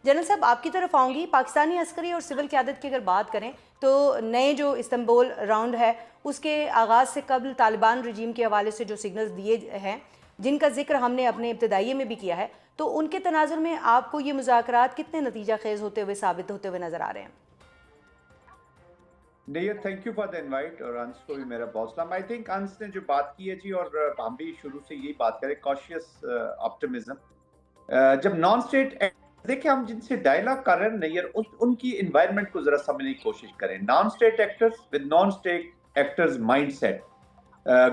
General साहब आपकी तरफ आऊँगी। पाकिस्तानी अस्करी और सिविल क़यादत की अगर बात करें तो नए जो इस्तांबुल राउंड है उसके आगाज़ से कबल तालिबान रजीम के हवाले से जो सिग्नल्स दिए हैं, जिनका जिक्र हमने अपने इब्तदाइये में भी किया है, तो उनके तनाजुर में आपको ये मुज़ाकरात कितने नतीजा खेज़ होते हुए साबित होते हुए नज़र आ रहे हैं? नहीं, thank you for the invite. और अंश को भी मेरा बहुत सलाम। आई थिंक अंश ने जो बात की है जी, और हम भी शुरू से यही बात करें, कॉशियस ऑप्टिमिज्म। जब नॉन स्टेट, देखिए हम जिनसे डायलॉग कर रहे हैं नैयर, उनकी इन्वायरमेंट को जरा समझने की कोशिश करें। Non state actors with non state actors mindset,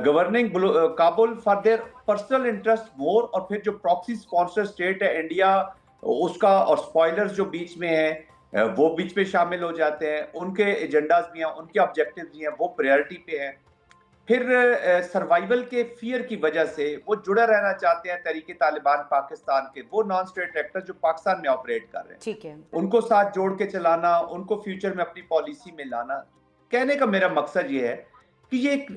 governing Kabul for their personal interest more, और फिर जो प्रॉक्सी स्पॉन्सर स्टेट है इंडिया उसका, और स्पॉयलर्स जो बीच में है वो बीच में शामिल हो जाते हैं। उनके एजेंडाज भी हैं, उनके ऑब्जेक्टिव भी हैं, वो प्रायोरिटी पे हैं। फिर सर्वाइवल के फियर की वजह से वो जुड़े रहना चाहते हैं तरीके तालिबान पाकिस्तान के, वो नॉन स्टेट एक्टर जो पाकिस्तान में ऑपरेट कर रहे हैं, ठीक है। उनको साथ जोड़ के चलाना, उनको फ्यूचर में अपनी पॉलिसी में लाना। कहने का मेरा मकसद ये है कि ये एक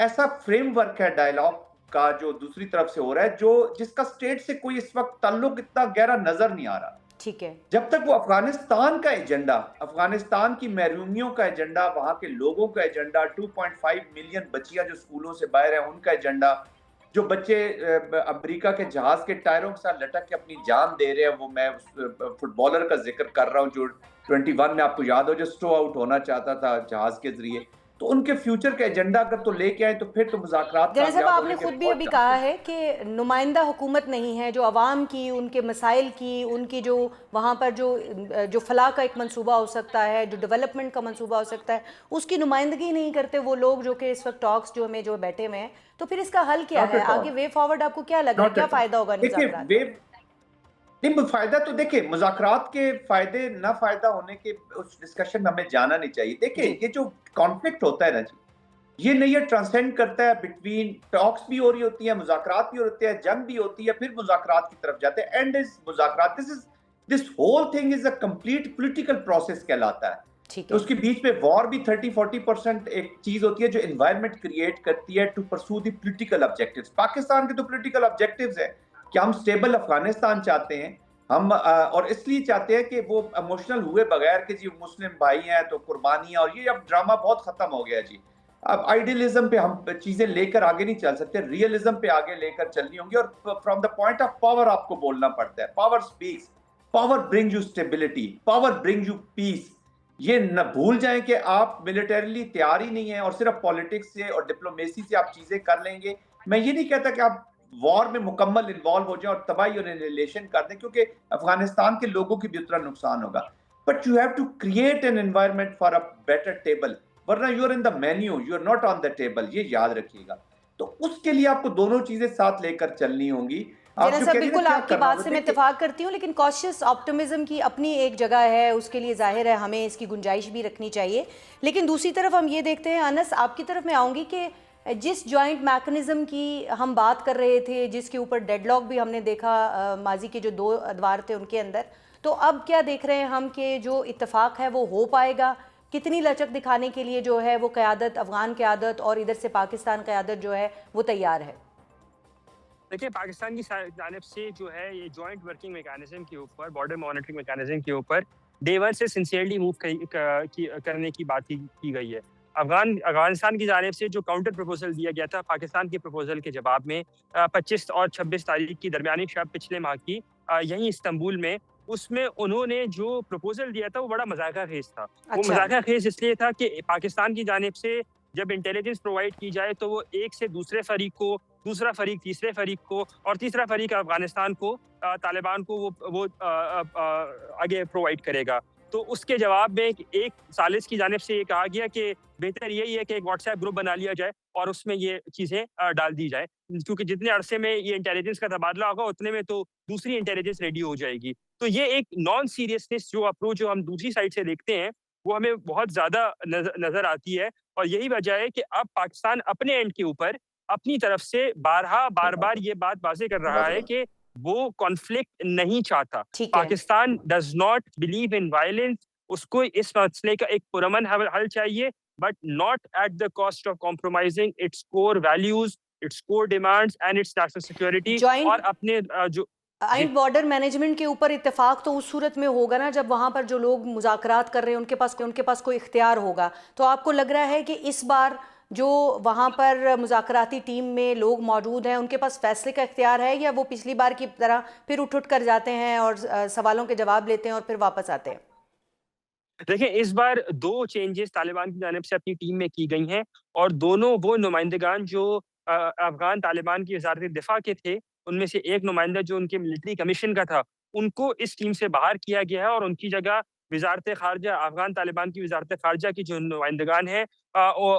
ऐसा फ्रेमवर्क है डायलॉग का जो दूसरी तरफ से हो रहा है, जो जिसका स्टेट से कोई इस वक्त ताल्लुक इतना गहरा नजर नहीं आ रहा। ठीक है। जब तक वो अफगानिस्तान का एजेंडा, अफगानिस्तान की महरूमियों का एजेंडा, वहां के लोगों का एजेंडा, 2.5 मिलियन बच्चियां जो स्कूलों से बाहर हैं उनका एजेंडा, जो बच्चे अमेरिका के जहाज के टायरों के साथ लटक के अपनी जान दे रहे हैं, वो मैं फुटबॉलर का जिक्र कर रहा हूँ जो 21 में आपको याद हो जो स्टो आउट होना चाहता था जहाज के जरिए। तो उनके फ्यूचर का एजेंडा अगर तो लेके आए तो फिर तो मुज़ाकरात जनरल साहब कामयाब आपने होने के खुद भी बहुत अभी कहा चांसेस है हैं। कि नुमाइंदा हुकूमत नहीं है जो आवाम की, उनके मसाइल की, उनकी जो वहाँ पर जो फलाह का एक मंसूबा हो सकता है, जो डेवलपमेंट का मंसूबा हो सकता है, उसकी नुमाइंदगी नहीं करते वो लोग जो कि इस वक्त टॉक्स जो में जो बैठे हुए हैं। तो फिर इसका हल क्या नॉट है? एट ऑल, आगे वे फॉरवर्ड आपको क्या लग रहा है? नॉट क्या एट ऑल। फ़ायदा होगा इन देखिए मुज़ाकरात वे का? नहीं, फायदा तो देखिए, मुज़ाकरात के फायदे ना फायदा होने के उस डिस्कशन में हमें जाना नहीं चाहिए। देखिए जी। ये जो कॉन्फ्लिक्ट होता है ना जी, ये नहीं, ये ट्रांसेंड करता है बिटवीन, टॉक्स भी हो रही होती है, मुज़ाकरात भी होते हैं, जंग भी होती है, फिर मुज़ाकरात की तरफ जाते हैं। एंड इज मुज़ाकरात, this whole thing is a complete political process कहलाता है। ठीक तो है। उसके बीच में वॉर भी 30-40% एक चीज होती है जो एनवायरनमेंट क्रिएट करती है to pursue the political objectives. Pakistan के तो पॉलिटिकल ऑब्जेक्टिव्स है कि हम स्टेबल अफगानिस्तान चाहते हैं। हम और इसलिए चाहते हैं कि वो इमोशनल हुए बगैर कि जी मुस्लिम भाई हैं तो कुर्बानियां, और ये अब ड्रामा बहुत खत्म हो गया जी। अब आइडियलिज्म पे हम चीजें लेकर आगे नहीं चल सकते, रियलिज्म पे आगे लेकर चलनी होंगी। और from the point of power आपको बोलना पड़ता है। Power speaks, power brings you stability, power brings you peace. ये न भूल जाएं कि आप मिलिटरीली तैयार ही नहीं है और सिर्फ पॉलिटिक्स से और डिप्लोमेसी से आप चीजें कर लेंगे। मैं ये नहीं कहता कि आप वॉर में मुकम्मल इन्वॉल्व हो जाए और तबाही और एनिहिलेशन कर दें, क्योंकि अफगानिस्तान के लोगों की भी उतना नुकसान होगा। But you have to create an environment for a better table, वरना you are in the menu, you are not on the table, ये याद रखिएगा। तो उसके लिए आपको दोनों चीजें साथ लेकर चलनी होंगी। आप जनरल जो साहब कह रही ना बिल्कुल क्या आपकी करना बात होगा, से मैं देखिए इत्तेफाक करती हूँ, लेकिन कॉशियस ऑप्टिमिज्म की अपनी एक जगह है, उसके लिए जाहिर है हमें इसकी गुंजाइश भी रखनी चाहिए। लेकिन दूसरी तरफ हम ये देखते हैं, अनस आपकी तरफ मैं आऊँगी कि जिस जॉइंट मैकेनिज्म की हम बात कर रहे थे, जिसके ऊपर डेडलॉक भी हमने देखा माजी के जो 2 अदवार थे उनके अंदर, तो अब क्या देख रहे हैं हम कि जो इत्तेफाक है वो हो पाएगा? कितनी लचक दिखाने के लिए जो है वो क़यादत, अफ़गान क़यादत और इधर से पाकिस्तान क़यादत जो है वो तैयार है? देखिए, पाकिस्तान की जानिब से जो है ये जॉइंट वर्किंग मैकेनिज्म के ऊपर, बॉर्डर मॉनिटरिंग मैकेनिज्म के ऊपर डे वन से सिंसियरली मूव करने की बात की गई है। अफगानिस्तान की जानिब से जो काउंटर प्रपोजल दिया गया था पाकिस्तान के प्रपोजल के जवाब में 25 और 26 तारीख की दरमियानी शब पिछले माह की यहीं इस्तांबुल में, उसमें उन्होंने जो प्रपोजल दिया था वो बड़ा मजाका खेज था। वो अच्छा। मजाका खेज इसलिए था कि पाकिस्तान की जानिब से जब इंटेलिजेंस प्रोवाइड की जाए तो वो एक से दूसरे फरीक को, दूसरा फरीक तीसरे फरीक को और तीसरा फरीक अफगानिस्तान को, तालिबान को वो आगे प्रोवाइड करेगा। तो उसके जवाब में एक सालिस की जानिब से ये कहा गया कि बेहतर यही है कि एक व्हाट्सएप ग्रुप बना लिया जाए और उसमें ये चीज़ें डाल दी जाए, क्योंकि जितने अरसे में ये इंटेलिजेंस का तबादला होगा उतने में तो दूसरी इंटेलिजेंस रेडी हो जाएगी। तो ये एक नॉन सीरियसनेस जो अप्रोच जो हम दूसरी साइड से देखते हैं वो हमें बहुत ज़्यादा नज़र आती है। और यही वजह है कि अब पाकिस्तान अपने एंड के ऊपर अपनी तरफ से बार-बार ये बात वाज़ेह कर रहा है कि वो कॉन्फ्लिक्ट नहीं चाहता। ठीक है। Pakistan does not believe in violence. उसको इस मसले का एक पुरअमन हल चाहिए, but not at the cost of compromising its core values, its core demands and it's national security. और जॉइंट अपने जो आइन बॉर्डर मैनेजमेंट के ऊपर इत्तेफाक तो उस सूरत में होगा ना जब वहाँ पर जो लोग मुज़ाकरात कर रहे हैं उनके पास कोई इख्तियार होगा। तो आपको लग रहा है कि इस बार जो वहाँ पर मुज़ाकराती टीम में लोग मौजूद हैं उनके पास फैसले का इख्तियार है, या वो पिछली बार की तरह फिर उठ कर जाते हैं और सवालों के जवाब लेते हैं और फिर वापस आते हैं? देखिए, इस बार 2 चेंजेस तालिबान की जानिब से अपनी टीम में की गई हैं और दोनों वो नुमाइंदगान जो अफ़गान तालिबान की वज़ारत दिफ़ा के थे, उनमें से एक नुमाइंदा जो उनके मिलिट्री कमीशन का था, उनको इस टीम से बाहर किया गया है और उनकी जगह वज़ारत ख़ारिजा अफ़गान तालिबान की वज़ारत ख़ारिजा की जो नुमाइंदगान हैं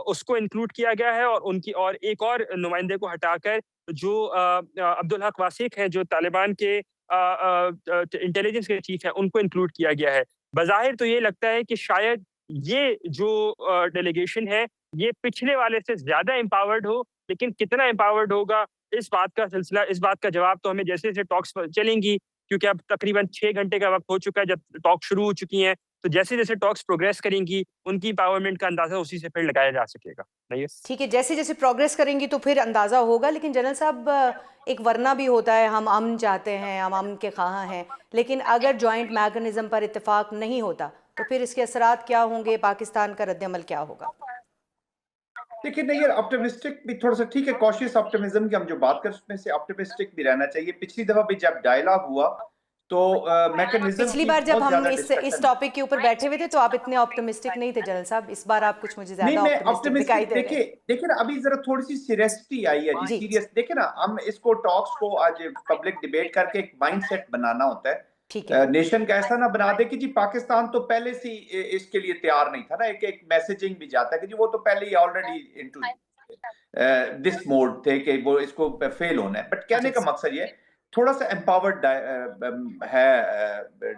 उसको इंक्लूड किया गया है और उनकी और एक और नुमाइंदे को हटाकर जो अब्दुल हक वासिक हैं, जो तालिबान के इंटेलिजेंस के चीफ हैं, उनको इंक्लूड किया गया है। बज़ाहिर तो ये लगता है कि शायद ये जो डेलीगेशन है, ये पिछले वाले से ज़्यादा एम्पावर्ड हो, लेकिन कितना एम्पावर्ड होगा, इस बात का जवाब तो हमें जैसे-जैसे टॉक्स चलेंगी, क्योंकि अब तकरीबन 6 घंटे का वक़्त हो चुका है जब टॉक शुरू हो चुकी हैं, तो जैसे-जैसे टॉक्स प्रोग्रेस करेंगी, उनकी एम्पावरमेंट का अंदाज़ा उसी से फिर लगाया जा सकेगा। नहीं है? ठीक है, जैसे-जैसे प्रोग्रेस करेंगी तो फिर अंदाज़ा होगा, लेकिन जनरल साहब एक वरना भी होता है, हम अमन चाहते हैं, हम अमन के ख़्वाह हैं, लेकिन अगर जॉइंट मैकेनिज़्म पर इत्तेफाक नहीं होता, तो फिर इसके असरात क्या होंगे, पाकिस्तान का रद्द-ए-अमल क्या होगा? देखिए नहीं यार, ऑप्टिमिस्टिक भी थोड़ा सा ठीक है, कॉशियस ऑप्टिमिज्म की हम जो बात करें उसमें से ऑप्टिमिस्टिक भी रहना चाहिए। पिछली दफा भी जब डायलॉग हुआ तो मैकेनिज्म पिछली की बार जब बहुत हम ज्यादा इस डिस्कशन। टॉपिक के ऊपर बैठे हुए थे तो आप इतने ऑप्टिमिस्टिक नहीं थे जनरल साहब। इस बार आप कुछ मुझे नहीं, ज़्यादा मैं ऑप्टिमिस्टिक दिखाई ऑप्टिमिस्टिक दे रहे देखिए हैं। देखिए ना, अभी जरा थोड़ी सी सीरियसटी आई है जी, जी, सीरियस देखिए ना, हम इसको टॉक्स को आज पब्लिक डिबेट करके एक माइंडसेट बनाना होता ठीक है। है। नेशन का ऐसा ना बना दे कि जी पाकिस्तान तो पहले से इसके लिए तैयार नहीं था ना, एक एक मैसेजिंग भी जाता है कि जी वो तो पहले ही ऑलरेडी इनटू दिस मोड थे कि वो इसको फेल होना है। बट कहने जी, का मकसद ये थोड़ा सा एम्पावर्ड है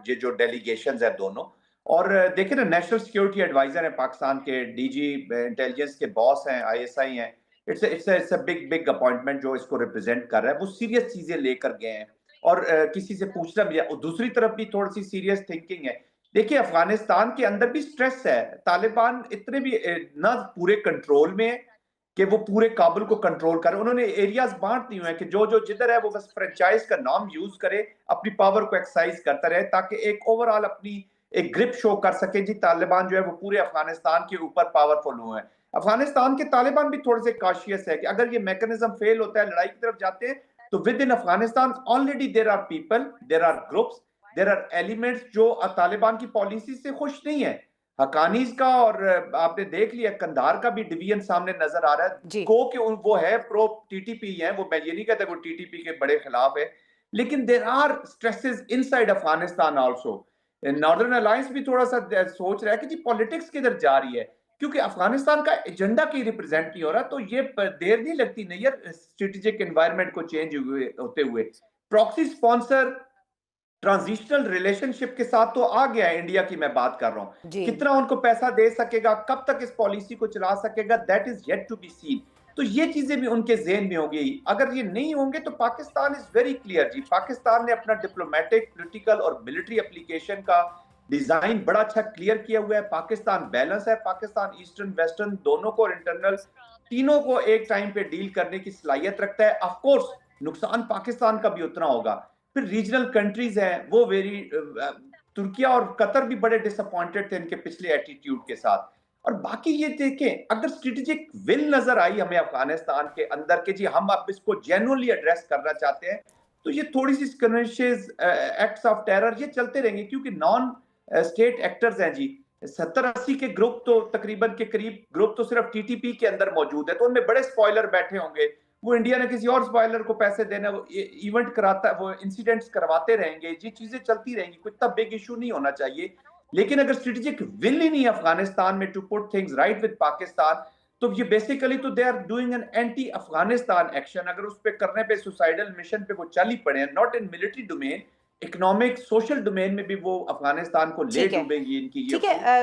ये जो डेलीगेशन है दोनों। और देखिए ना, नेशनल सिक्योरिटी एडवाइजर है पाकिस्तान के, डीजी इंटेलिजेंस के बॉस हैं, आईएसआई हैं। It's a big big appointment जो इसको रिप्रेजेंट कर रहा है, वो सीरियस चीजें लेकर गए हैं और किसी से पूछना भी है। और दूसरी तरफ भी थोड़ी सी सीरियस थिंकिंग है। देखिए अफगानिस्तान के अंदर भी स्ट्रेस है, तालिबान इतने भी ना पूरे कंट्रोल में है कि वो पूरे काबुल को कंट्रोल करे। उन्होंने एरियाज बांट दिए हैं कि जो जो जिधर है वो बस फ्रेंचाइज का नाम यूज करे, अपनी पावर को एक्सरसाइज करता रहे, ताकि एक ओवरऑल अपनी एक ग्रिप शो कर सके। जी तालिबान जो है वो पूरे अफगानिस्तान के ऊपर पावरफुल हुए हैं। अफगानिस्तान के तालिबान भी थोड़े से काशियस है कि अगर ये मैकेनिज्म फेल होता है, लड़ाई की तरफ जाते हैं, तो within Afghanistan already there are people, there are groups, there are elements जो तालिबान की पॉलिसी से खुश नहीं है। हकानीज का और आपने देख लिया कंधार का भी डिवीजन सामने नजर आ रहा है। जी, को कि वो है प्रो टीटीपी है, वो मैं ये नहीं कहता वो टीटीपी के बड़े खिलाफ है, लेकिन there are stresses inside Afghanistan also. Northern Alliance भी थोड़ा सा सोच रहा है कि जी पॉलिटिक्स किधर जा रही है, क्योंकि अफगानिस्तान का एजेंडा की रिप्रेजेंट नहीं हो रहा। तो ये देर नहीं लगती नहीं यार, स्ट्रेटेजिक एनवायरनमेंट को चेंज होते हुए प्रॉक्सी स्पॉन्सर ट्रांजिशनल रिलेशनशिप के साथ तो आ गया है इंडिया की, मैं बात कर रहा हूं। जी। कितना उनको पैसा दे सकेगा, कब तक इस पॉलिसी को चला सकेगा, that is yet to be seen. तो ये चीजें भी उनके जेहन में होंगी। अगर ये नहीं होंगे तो पाकिस्तान इज वेरी क्लियर जी, पाकिस्तान ने अपना डिप्लोमेटिक, पॉलिटिकल और मिलिट्री एप्लीकेशन का डिजाइन बड़ा अच्छा क्लियर किया हुआ है। पाकिस्तान बैलेंस है, पाकिस्तान ईस्टर्न वेस्टर्न दोनों को, इंटरनल तीनों को एक टाइम पे डील करने की सलाहियत रखता है। ऑफ कोर्स नुकसान पाकिस्तान का भी उतना होगा। फिर रीजनल कंट्रीज हैं वो वेरी, तुर्किया और कतर भी बड़े डिसअपॉइंटेड थे इनके पिछले एटीट्यूड के साथ। और बाकी ये देखें, अगर स्ट्रेटेजिक विल नजर आई हमें अफगानिस्तान के अंदर के जी हम अब इसको जेन्युइनली एड्रेस करना चाहते हैं, तो ये थोड़ी सी स्कर्मिशेस, एक्ट्स ऑफ टेरर ये चलते रहेंगे, क्योंकि नॉन स्टेट एक्टर्स हैं जी। 70-80 के ग्रुप तो तकरीबन के करीब ग्रुप तो सिर्फ टीटीपी के अंदर मौजूद है, तो उनमें बड़े स्पॉइलर बैठे होंगे। वो इंडिया ने किसी और स्पॉइलर को पैसे देना, वो इवेंट कराता, वो इंसिडेंट्स करवाते रहेंगे, ये चीजें चलती रहेंगी, कोई इतना बिग इशू नहीं होना चाहिए। लेकिन अगर स्ट्रेटेजिक विल ही नहीं है अफगानिस्तान में to put things right with Pakistan, तो ये बेसिकली तो they are doing an anti Afghanistan action. अगर उस पे करने पे सुसाइडल मिशन पे वो चल ही पड़े हैं, not in military domain, economic social domain में भी वो अफगानिस्तान को ले ठीक है। डूबेंगी इनकी ये ठीक है।